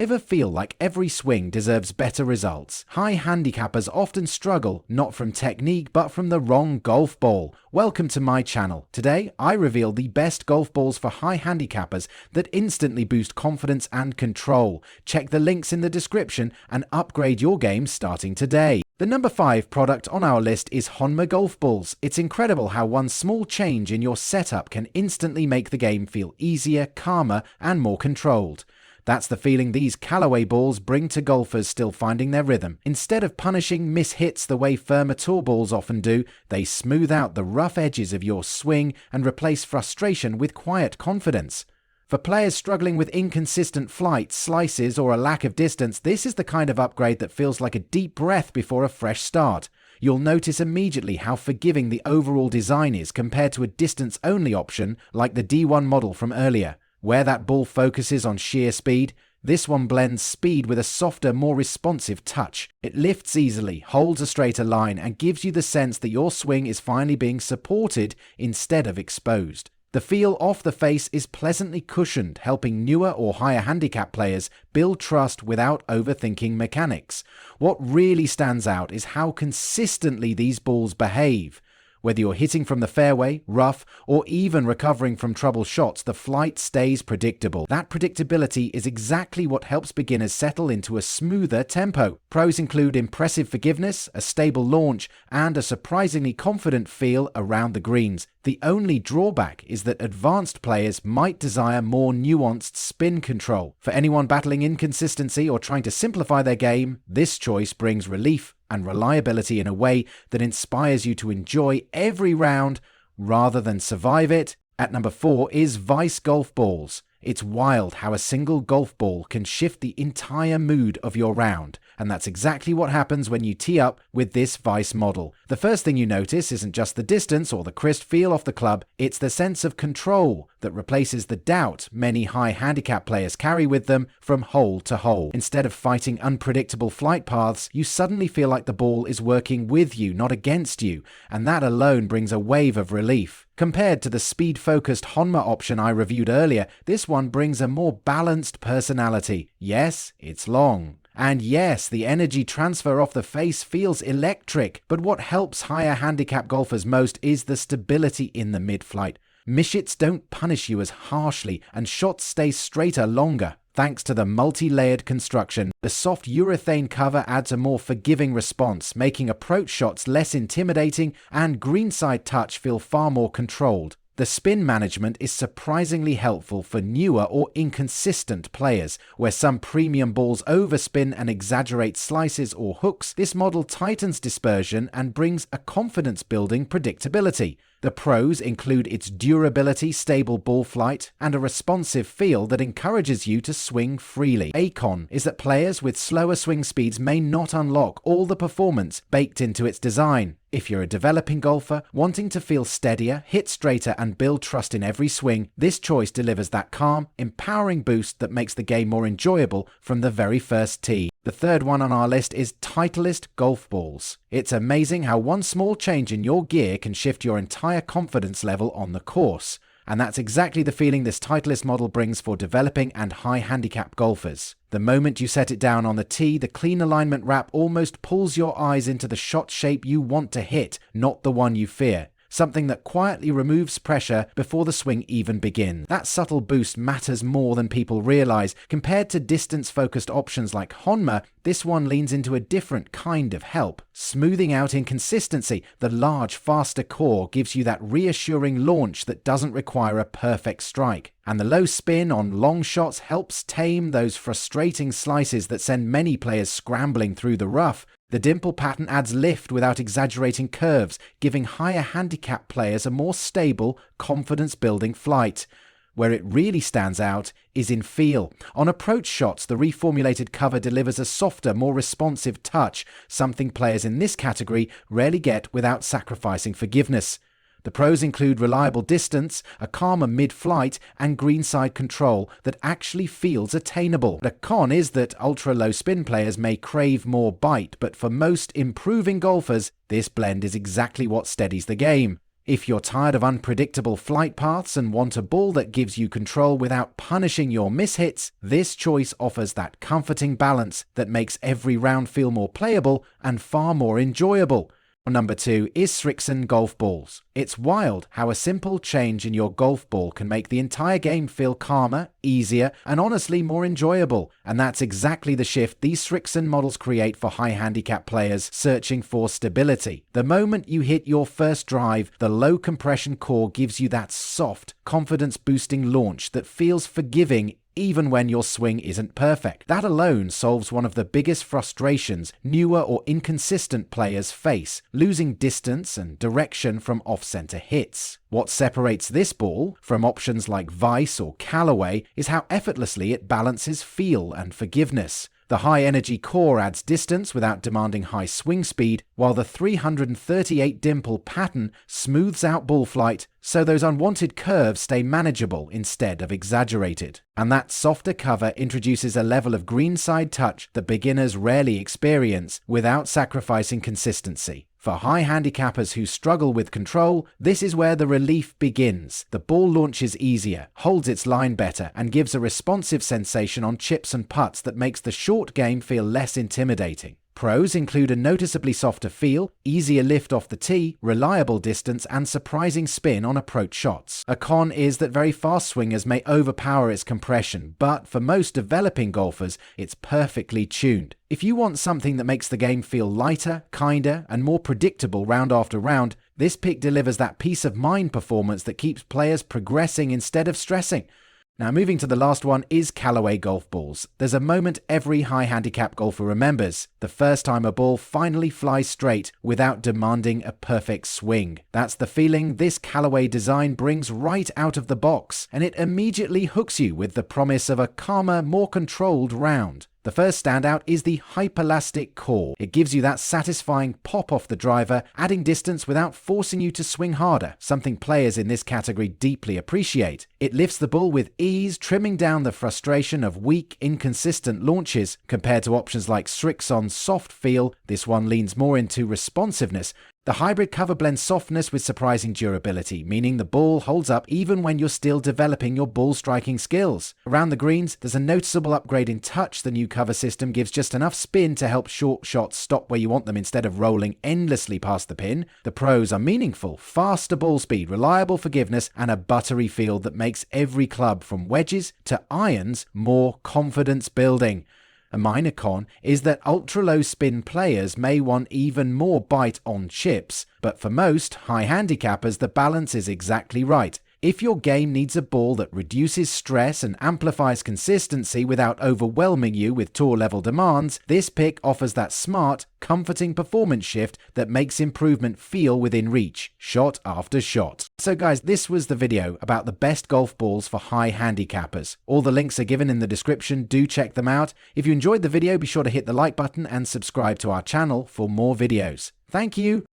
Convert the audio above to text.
Ever feel like every swing deserves better results? High handicappers often struggle not from technique but from the wrong golf ball. Welcome to my channel. Today I reveal the best golf balls for high handicappers that instantly boost confidence and control. Check the links in the description and upgrade your game starting today. The number 5 product on our list is Honma golf balls. It's incredible how one small change in your setup can instantly make the game feel easier, calmer and more controlled. That's the feeling these Callaway balls bring to golfers still finding their rhythm. Instead of punishing mishits the way firmer tour balls often do, they smooth out the rough edges of your swing and replace frustration with quiet confidence. For players struggling with inconsistent flight, slices, or a lack of distance, this is the kind of upgrade that feels like a deep breath before a fresh start. You'll notice immediately how forgiving the overall design is compared to a distance-only option like the D1 model from earlier. Where that ball focuses on sheer speed, this one blends speed with a softer, more responsive touch. It lifts easily, holds a straighter line, and gives you the sense that your swing is finally being supported instead of exposed. The feel off the face is pleasantly cushioned, helping newer or higher handicap players build trust without overthinking mechanics. What really stands out is how consistently these balls behave. Whether you're hitting from the fairway, rough, or even recovering from trouble shots, the flight stays predictable. That predictability is exactly what helps beginners settle into a smoother tempo. Pros include impressive forgiveness, a stable launch, and a surprisingly confident feel around the greens. The only drawback is that advanced players might desire more nuanced spin control. For anyone battling inconsistency or trying to simplify their game, this choice brings relief and reliability in a way that inspires you to enjoy every round rather than survive it. At number 4 is Vice golf balls. It's wild how a single golf ball can shift the entire mood of your round, and that's exactly what happens when you tee up with this Vice model. The first thing you notice isn't just the distance or the crisp feel off the club, it's the sense of control that replaces the doubt many high handicap players carry with them from hole to hole. Instead of fighting unpredictable flight paths, you suddenly feel like the ball is working with you, not against you, and that alone brings a wave of relief. Compared to the speed-focused Honma option I reviewed earlier, this one brings a more balanced personality. Yes, it's long. And yes, the energy transfer off the face feels electric, but what helps higher handicap golfers most is the stability in the mid-flight. Mishits don't punish you as harshly, and shots stay straighter longer. Thanks to the multi-layered construction, the soft urethane cover adds a more forgiving response, making approach shots less intimidating and greenside touch feel far more controlled. The spin management is surprisingly helpful for newer or inconsistent players. Where some premium balls overspin and exaggerate slices or hooks, this model tightens dispersion and brings a confidence-building predictability. The pros include its durability, stable ball flight, and a responsive feel that encourages you to swing freely. A con is that players with slower swing speeds may not unlock all the performance baked into its design. If you're a developing golfer wanting to feel steadier, hit straighter, and build trust in every swing, this choice delivers that calm, empowering boost that makes the game more enjoyable from the very first tee. The third one on our list is Titleist golf balls. It's amazing how one small change in your gear can shift your entire confidence level on the course. And that's exactly the feeling this Titleist model brings for developing and high handicap golfers. The moment you set it down on the tee, the clean alignment wrap almost pulls your eyes into the shot shape you want to hit, not the one you fear. Something that quietly removes pressure before the swing even begins. That subtle boost matters more than people realize. Compared to distance-focused options like Honma, this one leans into a different kind of help. Smoothing out inconsistency, the large, faster core gives you that reassuring launch that doesn't require a perfect strike. And the low spin on long shots helps tame those frustrating slices that send many players scrambling through the rough. The dimple pattern adds lift without exaggerating curves, giving higher handicap players a more stable, confidence-building flight. Where it really stands out is in feel. On approach shots, the reformulated cover delivers a softer, more responsive touch, something players in this category rarely get without sacrificing forgiveness. The pros include reliable distance, a calmer mid-flight, and greenside control that actually feels attainable. The con is that ultra-low spin players may crave more bite, but for most improving golfers, this blend is exactly what steadies the game. If you're tired of unpredictable flight paths and want a ball that gives you control without punishing your mishits, this choice offers that comforting balance that makes every round feel more playable and far more enjoyable. Number 2 is Srixon golf balls. It's wild how a simple change in your golf ball can make the entire game feel calmer, easier, and honestly more enjoyable. And that's exactly the shift these Srixon models create for high handicap players searching for stability. The moment you hit your first drive, the low compression core gives you that soft, confidence-boosting launch that feels forgiving even when your swing isn't perfect. That alone solves one of the biggest frustrations newer or inconsistent players face, losing distance and direction from off-center hits. What separates this ball from options like Vice or Callaway is how effortlessly it balances feel and forgiveness. The high-energy core adds distance without demanding high swing speed, while the 338 dimple pattern smooths out ball flight, so those unwanted curves stay manageable instead of exaggerated. And that softer cover introduces a level of greenside touch that beginners rarely experience without sacrificing consistency. For high handicappers who struggle with control, this is where the relief begins. The ball launches easier, holds its line better, and gives a responsive sensation on chips and putts that makes the short game feel less intimidating. Pros include a noticeably softer feel, easier lift off the tee, reliable distance, and surprising spin on approach shots. A con is that very fast swingers may overpower its compression, but for most developing golfers, it's perfectly tuned. If you want something that makes the game feel lighter, kinder, and more predictable round after round, this pick delivers that peace of mind performance that keeps players progressing instead of stressing. Now, moving to the last one is Callaway golf balls. There's a moment every high handicap golfer remembers: the first time a ball finally flies straight without demanding a perfect swing. That's the feeling this Callaway design brings right out of the box, and it immediately hooks you with the promise of a calmer, more controlled round. The first standout is the hyperlastic core. It gives you that satisfying pop off the driver, adding distance without forcing you to swing harder, something players in this category deeply appreciate. It lifts the ball with ease, trimming down the frustration of weak, inconsistent launches. Compared to options like Srixon's soft feel, this one leans more into responsiveness. The hybrid cover blends softness with surprising durability, meaning the ball holds up even when you're still developing your ball striking skills. Around the greens, there's a noticeable upgrade in touch. The new cover system gives just enough spin to help short shots stop where you want them instead of rolling endlessly past the pin. The pros are meaningful: faster ball speed, reliable forgiveness, and a buttery feel that makes every club from wedges to irons more confidence building. A minor con is that ultra-low spin players may want even more bite on chips, but for most high handicappers the balance is exactly right. If your game needs a ball that reduces stress and amplifies consistency without overwhelming you with tour-level demands, this pick offers that smart, comforting performance shift that makes improvement feel within reach, shot after shot. So guys, this was the video about the best golf balls for high handicappers. All the links are given in the description, do check them out. If you enjoyed the video, be sure to hit the like button and subscribe to our channel for more videos. Thank you.